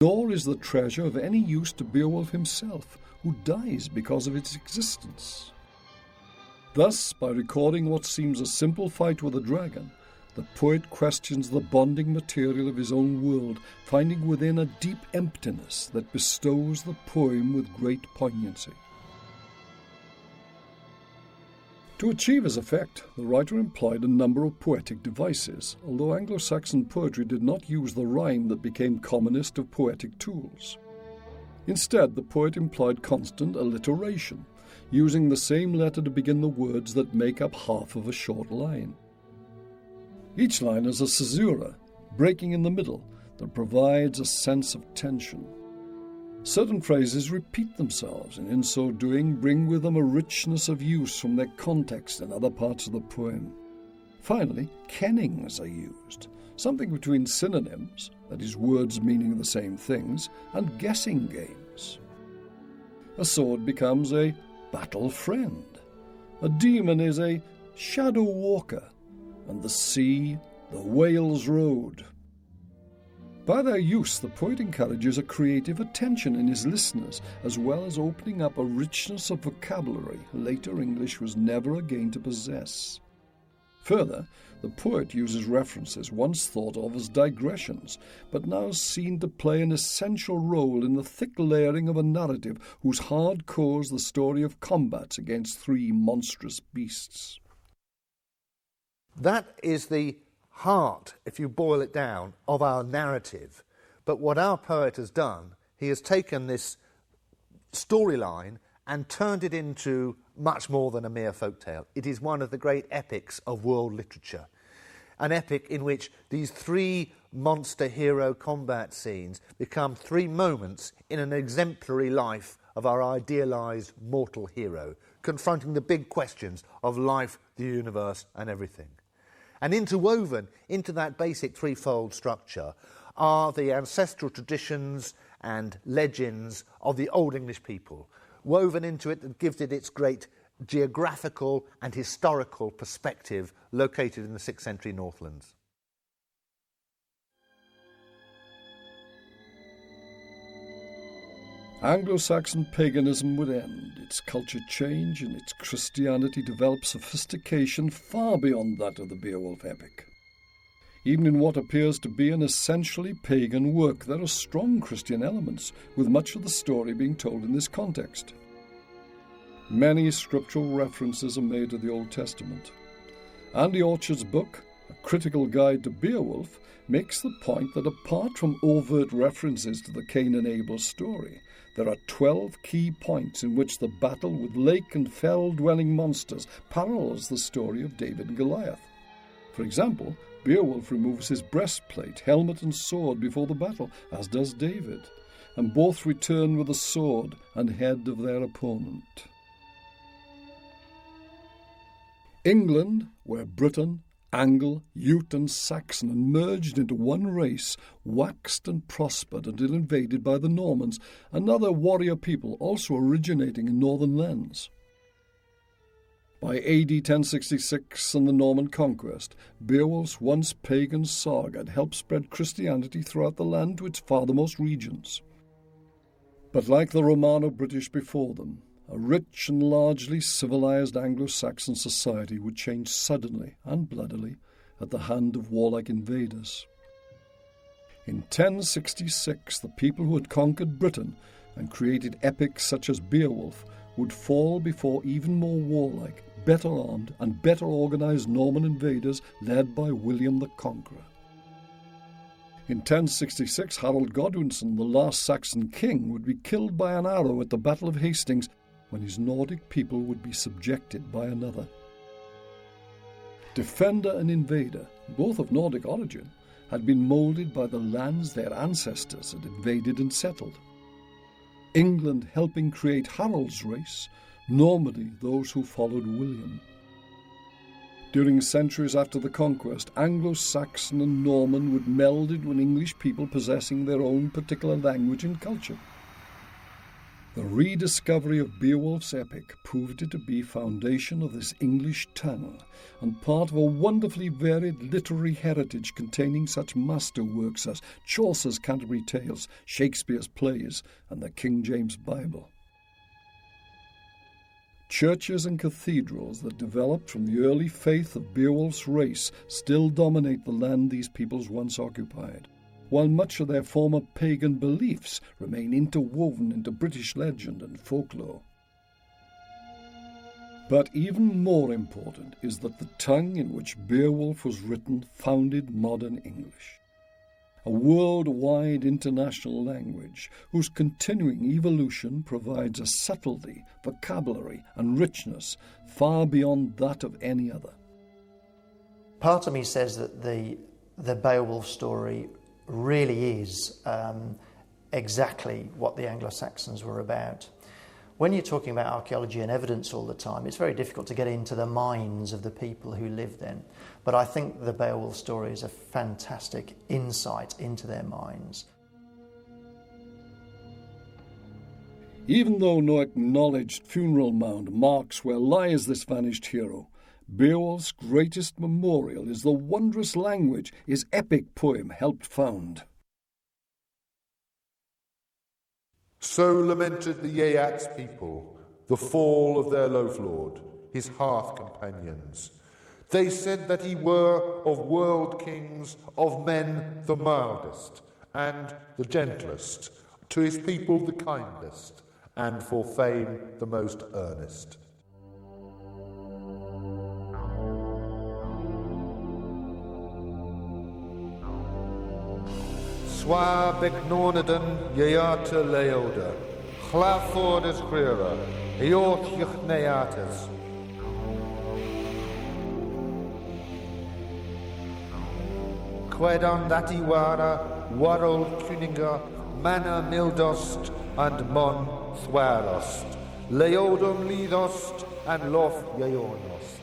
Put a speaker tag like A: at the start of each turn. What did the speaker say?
A: nor is the treasure of any use to Beowulf himself, who dies because of its existence. Thus, by recording what seems a simple fight with a dragon, the poet questions the bonding material of his own world, finding within a deep emptiness that bestows the poem with great poignancy. To achieve his effect, the writer employed a number of poetic devices, although Anglo-Saxon poetry did not use the rhyme that became commonest of poetic tools. Instead, the poet employed constant alliteration, using the same letter to begin the words that make up half of a short line. Each line is a caesura, breaking in the middle, that provides a sense of tension. Certain phrases repeat themselves, and in so doing bring with them a richness of use from their context in other parts of the poem. Finally, kennings are used, something between synonyms, that is, words meaning the same things, and guessing games. A sword becomes a battle friend. A demon is a shadow walker, and the sea, the whale's road. By their use, the poet encourages a creative attention in his listeners, as well as opening up a richness of vocabulary later English was never again to possess. Further, the poet uses references once thought of as digressions, but now seen to play an essential role in the thick layering of a narrative whose hard core is the story of combats against three monstrous beasts.
B: That is the heart, if you boil it down, of our narrative. But what our poet has done, he has taken this storyline and turned it into much more than a mere folk tale. It is one of the great epics of world literature. An epic in which these three monster hero combat scenes become three moments in an exemplary life of our idealised mortal hero, confronting the big questions of life, the universe, and everything. And interwoven into that basic threefold structure are the ancestral traditions and legends of the Old English people, woven into it that gives it its great geographical and historical perspective located in the 6th century Northlands.
A: Anglo-Saxon paganism would end, its culture change, and its Christianity develop sophistication far beyond that of the Beowulf epic. Even in what appears to be an essentially pagan work, there are strong Christian elements, with much of the story being told in this context. Many scriptural references are made to the Old Testament. Andy Orchard's book, A Critical Guide to Beowulf, makes the point that apart from overt references to the Cain and Abel story, there are 12 key points in which the battle with lake and fell-dwelling monsters parallels the story of David and Goliath. For example, Beowulf removes his breastplate, helmet and sword before the battle, as does David, and both return with the sword and head of their opponent. England, where Briton, Angle, Ute and Saxon merged into one race, waxed and prospered until invaded by the Normans, another warrior people also originating in northern lands. By AD 1066 and the Norman conquest, Beowulf's once pagan saga had helped spread Christianity throughout the land to its farthermost regions. But like the Romano-British before them, a rich and largely civilized Anglo-Saxon society would change suddenly and bloodily at the hand of warlike invaders. In 1066, the people who had conquered Britain and created epics such as Beowulf would fall before even more warlike, better armed and better organized Norman invaders led by William the Conqueror. In 1066, Harold Godwinson, the last Saxon king, would be killed by an arrow at the Battle of Hastings, when his Nordic people would be subjected by another. Defender and invader, both of Nordic origin, had been moulded by the lands their ancestors had invaded and settled. England helping create Harold's race, Normandy those who followed William. During centuries after the conquest, Anglo-Saxon and Norman would meld into an English people possessing their own particular language and culture. The rediscovery of Beowulf's epic proved it to be foundation of this English tongue and part of a wonderfully varied literary heritage containing such masterworks as Chaucer's Canterbury Tales, Shakespeare's plays, and the King James Bible. Churches and cathedrals that developed from the early faith of Beowulf's race still dominate the land these peoples once occupied, while much of their former pagan beliefs remain interwoven into British legend and folklore. But even more important is that the tongue in which Beowulf was written founded modern English, a worldwide international language whose continuing evolution provides a subtlety, vocabulary, and richness far beyond that of any other.
C: Part of me says that the Beowulf story really is exactly what the Anglo-Saxons were about. When you're talking about archaeology and evidence all the time, it's very difficult to get into the minds of the people who lived then. But I think the Beowulf story is a fantastic insight into their minds.
A: Even though no acknowledged funeral mound marks where lies this vanished hero, Beowulf's greatest memorial is the wondrous language his epic poem helped found.
D: So lamented the Geats people, the fall of their loaf-lord, his hearth companions. They said that he were of world kings, of men the mildest, and the gentlest, to his people the kindest, and for fame the most earnest. Swa begnornaden Geata leoda, Chlafordus crira, Eort Yuchneatas. Quedan Datiwara, Warold Kuninga, Mana Mildost, and Mon Thwarost, Leodum Lidost, and Lof Yeonost.